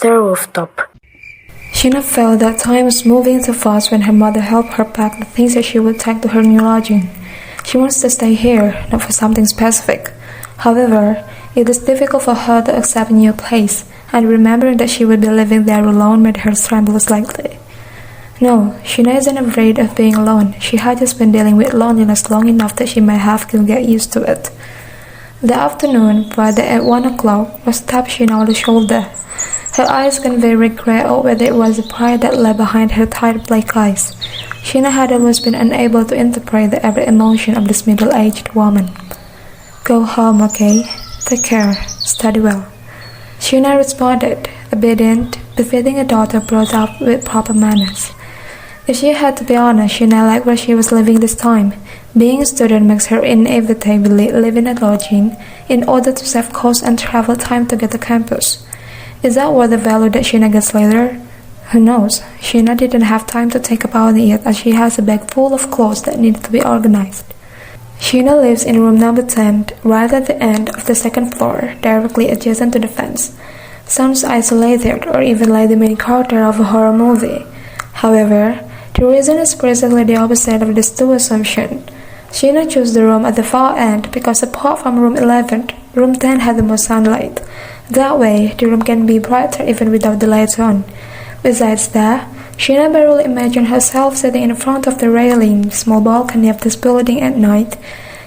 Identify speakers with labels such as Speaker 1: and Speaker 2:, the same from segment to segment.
Speaker 1: the rooftop.
Speaker 2: Sheena felt that time was moving too fast when her mother helped her pack the things that she would take to her new lodging. She wants to stay here, not for something specific. However, it is difficult for her to accept a new place, and remembering that she would be living there alone made her tremble slightly. No, Sheena isn't afraid of being alone. She had just been dealing with loneliness long enough that she might have to get used to it. The afternoon, rather at 1 o'clock, was tapped Sheena on the shoulder. Her eyes conveyed regret or whether it was the pride that lay behind her tight black eyes. Sheena had always been unable to interpret the every emotion of this middle-aged woman. "Go home, okay? Take care. Study well." Sheena responded, obedient, befitting a daughter brought up with proper manners. If she had to be honest, Sheena liked where she was living this time. Being a student makes her inevitably live in a lodging in order to save cost and travel time to get to campus. Is that worth the value that Sheena gets later? Who knows? Sheena didn't have time to think about it yet as she has a bag full of clothes that needed to be organized. Sheena lives in room number 10, right at the end of the second floor, directly adjacent to the fence. Sounds isolated or even like the main character of a horror movie. However, the reason is precisely the opposite of this two assumption. Sheena chose the room at the far end because apart from room 11, room 10 had the most sunlight. That way, the room can be brighter even without the lights on. Besides that, Sheena barely imagined herself sitting in front of the railing, small balcony of this building at night,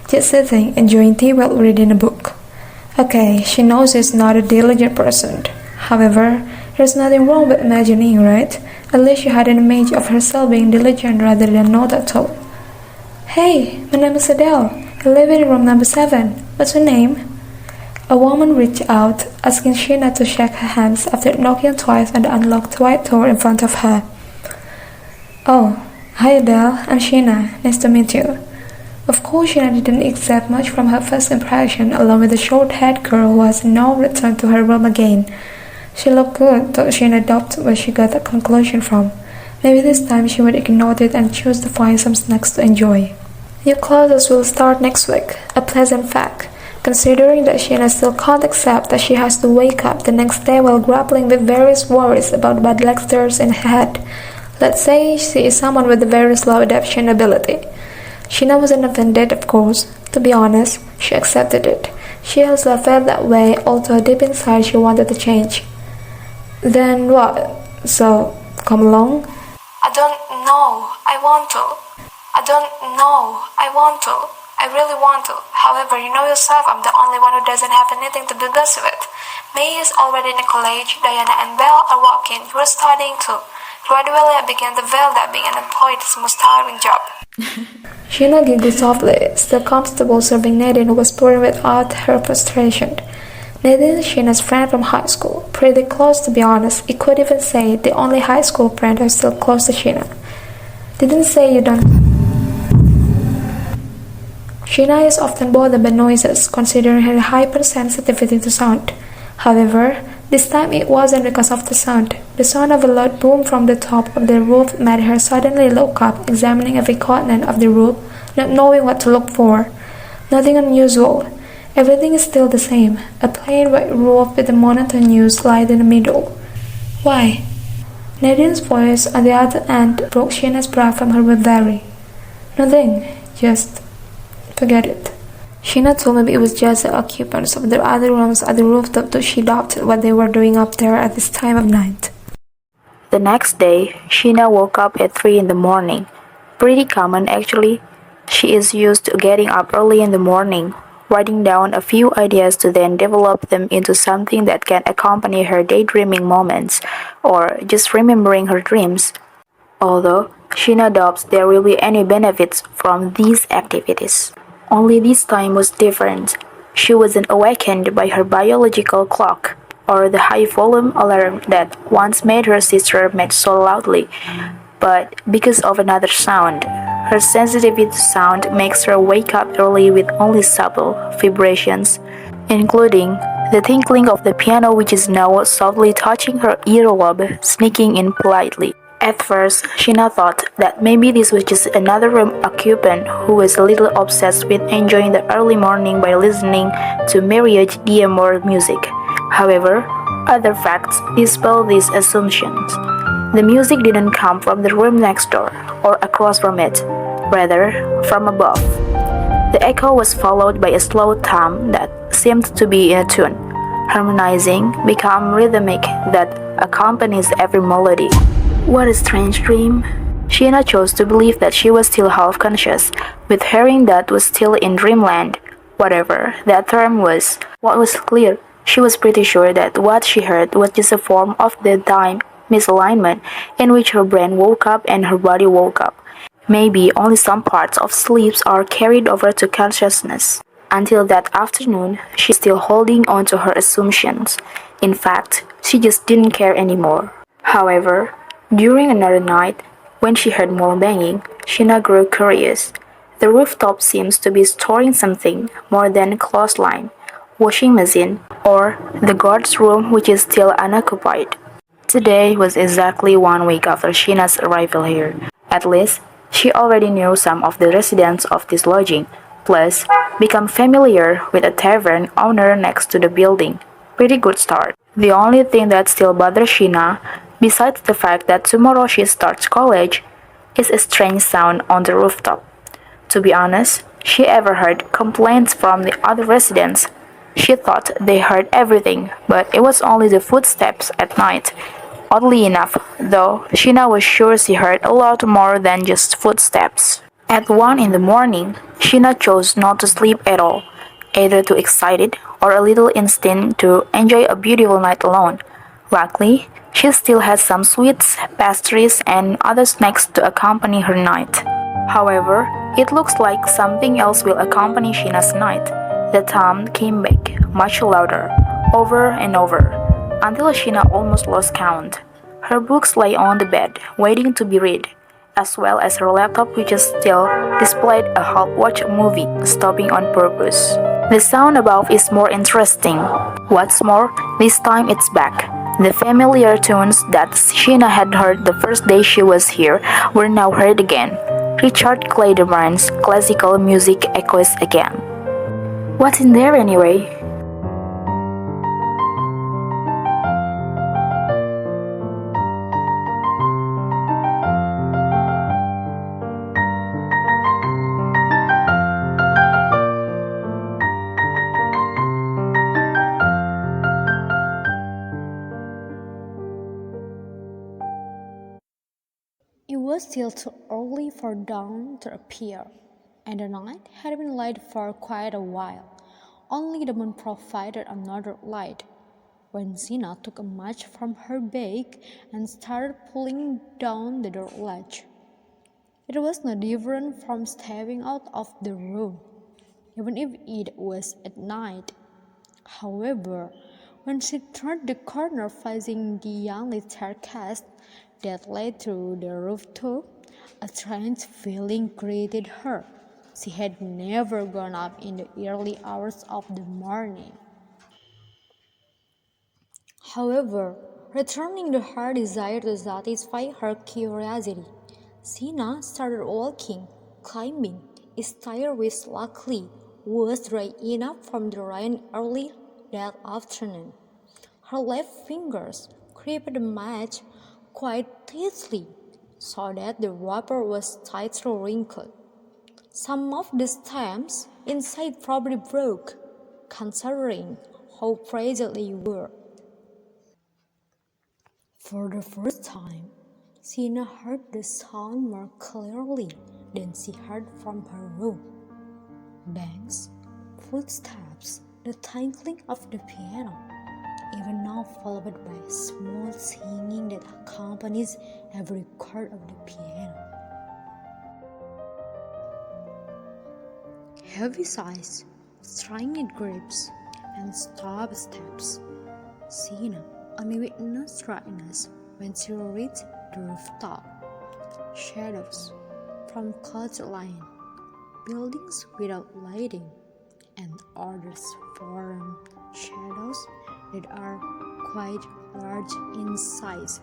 Speaker 2: just sitting, enjoying tea while reading a book. Okay, she knows she's not a diligent person. However, there's nothing wrong with imagining, right? At least she had an image of herself being diligent rather than not at all. "Hey, my name is Adele. I live in room number 7. What's your name?" A woman reached out, asking Sheena to shake her hands after knocking twice on the unlocked white door in front of her. "Oh, hi Adele, I'm Sheena. Nice to meet you." Of course, Sheena didn't accept much from her first impression, along with the short-haired girl who has now returned to her room again. She looked good, though Sheena doubted where she got that conclusion from. Maybe this time she would ignore it and choose to find some snacks to enjoy. New classes will start next week, a pleasant fact, considering that Sheena still can't accept that she has to wake up the next day while grappling with various worries about bad lectures in her head. Let's say she is someone with a very slow adaptation ability. Sheena wasn't offended, of course. To be honest, she accepted it. She herself felt that way, although deep inside she wanted to change. "Then what? So, come along?"
Speaker 3: I don't know. I want to. I don't know. I want to. I really want to. However, you know yourself, I'm the only one who doesn't have anything to discuss with. May is already in college. Diana and Belle are working. You're studying too. Gradually, I began to feel that being unemployed is the most tiring job.
Speaker 2: Sheena giggled softly, still comfortable serving Nadine, who was pouring without her frustration. Nadine is Sheena's friend from high school. Pretty close, to be honest. You could even say the only high school friend who's still close to Sheena. Didn't say you don't. Sheena is often bothered by noises, considering her hypersensitivity to sound. However, this time it wasn't because of the sound. The sound of a loud boom from the top of the roof made her suddenly look up, examining every corner of the roof, not knowing what to look for. Nothing unusual. Everything is still the same. A plain white roof with a monotonous light in the middle. Why? Nadine's voice on the other end broke Sheena's breath from her reverie. Nothing. Just forget it. Sheena told me it was just the occupants of the other rooms at the rooftop that she doubted what they were doing up there at this time of night.
Speaker 1: The next day, Sheena woke up at 3 in the morning. Pretty common actually. She is used to getting up early in the morning, writing down a few ideas to then develop them into something that can accompany her daydreaming moments, or just remembering her dreams. Although, Sheena doubts there will be any benefits from these activities. Only this time was different. She wasn't awakened by her biological clock, or the high-volume alarm that once made her sister make so loudly, but because of another sound. Her sensitivity to sound makes her wake up early with only subtle vibrations, including the tinkling of the piano, which is now softly touching her earlobe, sneaking in politely. At first, Sheena thought that maybe this was just another room occupant who was a little obsessed with enjoying the early morning by listening to mariage d'amore music. However, Other facts dispel these assumptions. The music didn't come from the room next door or across from it, rather, from above. The echo was followed by a slow thump that seemed to be in a tune, harmonizing, become rhythmic that accompanies every melody. What a strange dream! Sheena chose to believe that she was still half conscious, with hearing that was still in dreamland, whatever that term was. What was clear, she was pretty sure that what she heard was just a form of the time misalignment in which her brain woke up and her body woke up. Maybe only some parts of sleeps are carried over to consciousness. Until that afternoon, she's still holding on to her assumptions. In fact, she just didn't care anymore. However, during another night, when she heard more banging, Sheena grew curious. The rooftop seems to be storing something more than a clothesline, washing machine, or the guard's room which is still unoccupied. Today was exactly 1 week after Sheena's arrival here. At least, she already knew some of the residents of this lodging, plus become familiar with a tavern owner next to the building. Pretty good start. The only thing that still bothers Sheena, besides the fact that tomorrow she starts college, is a strange sound on the rooftop. To be honest, she ever heard complaints from the other residents. She thought they heard everything, but it was only the footsteps at night. Oddly enough, though, Sheena was sure she heard a lot more than just footsteps. At 1 in the morning, Sheena chose not to sleep at all, either too excited or a little instinct to enjoy a beautiful night alone. Luckily, she still had some sweets, pastries, and other snacks to accompany her night. However, it looks like something else will accompany Sheena's night. The thump came back, much louder, over and over, until Sheena almost lost count. Her books lay on the bed, waiting to be read, as well as her laptop which still displayed a half-watched movie, stopping on purpose. The sound above is more interesting. What's more, this time it's back. The familiar tunes that Sheena had heard the first day she was here were now heard again. Richard Clayderman's classical music echoes again. What's in there anyway?
Speaker 4: It was still too early for dawn to appear, and the night had been light for quite a while. Only the moon provided another light. When Zina took a match from her bag and started pulling down the door latch. It was no different from stepping out of the room, even if it was at night. However, when she turned the corner facing the only staircase that led to the rooftop, a strange feeling greeted her. She had never gone up in the early hours of the morning. However, returning to her desire to satisfy her curiosity, Sina started walking, climbing a stair which luckily was dry enough from the rain early that afternoon. Her left fingers gripped the match quite tightly, so that the wrapper was tightly wrinkled. Some of the stems inside probably broke, considering how fragile they were. For the first time, Sina heard the sound more clearly than she heard from her room. Bangs, footsteps, the tinkling of the piano, even now followed by small singing that accompanies every chord of the piano. Heavy sighs, stringed grips, and stop steps. Sina only witnessed brightness when she reached the rooftop. Shadows from clouds line, buildings without lighting, and others form shadows that are quite large in size.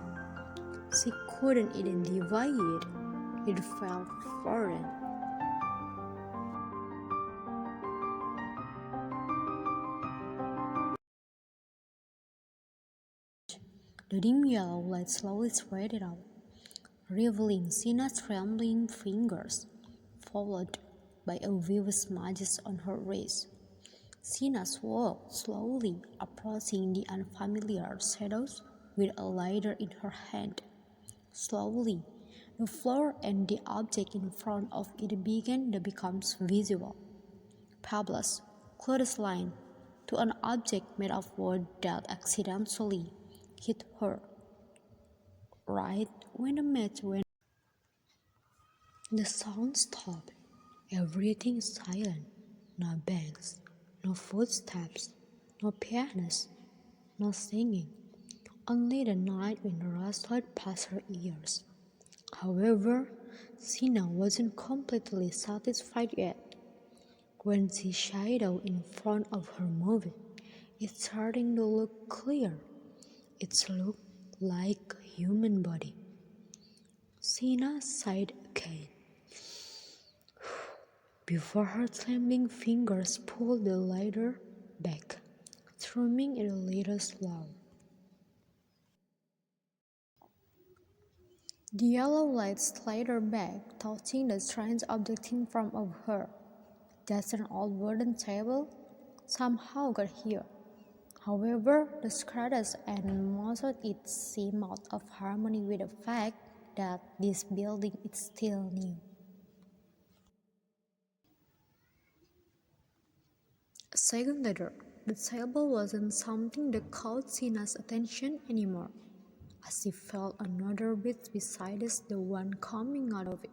Speaker 4: She couldn't identify it. It felt foreign. The dim yellow light slowly spread out, revealing Sina's trembling fingers, followed by a vivid smudges on her wrist. Sina walked slowly, approaching the unfamiliar shadows with a lighter in her hand. Slowly, the floor and the object in front of it began to become visible. Pebbles, clothesline, to an object made of wood that accidentally hit her. Right when the match went, the sound stopped. Everything is silent. No bangs, no footsteps, no pianos, no singing. Only the night wind rustled past her ears. However, Sina wasn't completely satisfied yet. When the shadow in front of her moved, it's starting to look clear. It looked like a human body. Sina sighed again, before her trembling fingers pulled the lighter back, trimming it a little slow. The yellow light slid her back, touching the strange object in front of her. That's an old wooden table. Somehow got here. However, the scratches and most of it seem out of harmony with the fact that this building is still new. A second later, the table wasn't something that caught Sina's attention anymore, as she felt another bit besides the one coming out of it.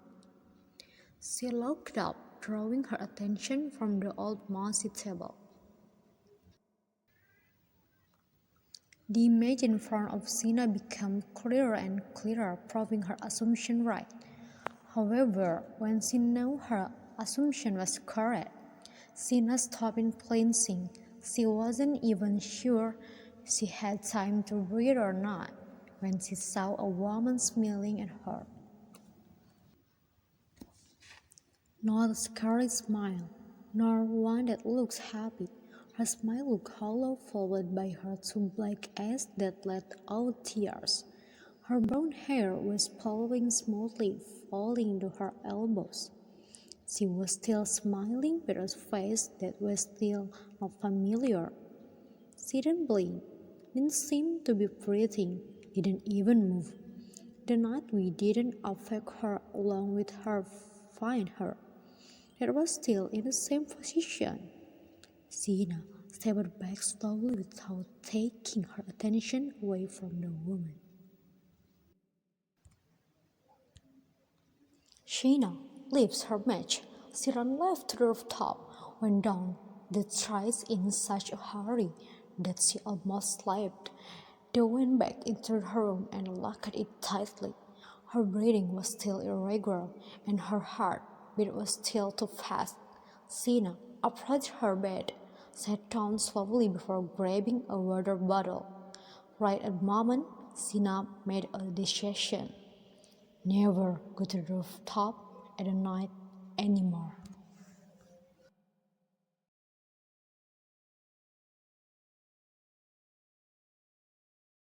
Speaker 4: She looked up, drawing her attention from the old mossy table. The image in front of Sina became clearer and clearer, proving her assumption right. However, when she knew her assumption was correct, Sina stopped flinching. She wasn't even sure she had time to breathe or not when she saw a woman smiling at her. Not a scary smile, nor one that looks happy. Her smile looked hollow, followed by her two black eyes that let out tears. Her brown hair was flowing smoothly, falling to her elbows. She was still smiling with a face that was still not familiar. She didn't blink, didn't seem to be breathing, didn't even move. The night we didn't affect her along with her find her. It was still in the same position. Sina stepped back slowly without taking her attention away from the woman. Sina lifts her match. She ran left to the rooftop, went down the stairs in such a hurry that she almost slipped. They went back into her room and locked it tightly. Her breathing was still irregular, and her heart beat was still too fast. Sina approached her bed, sat down slowly before grabbing a water bottle. Right at the moment, Sina made a decision. Never go to the rooftop at night anymore.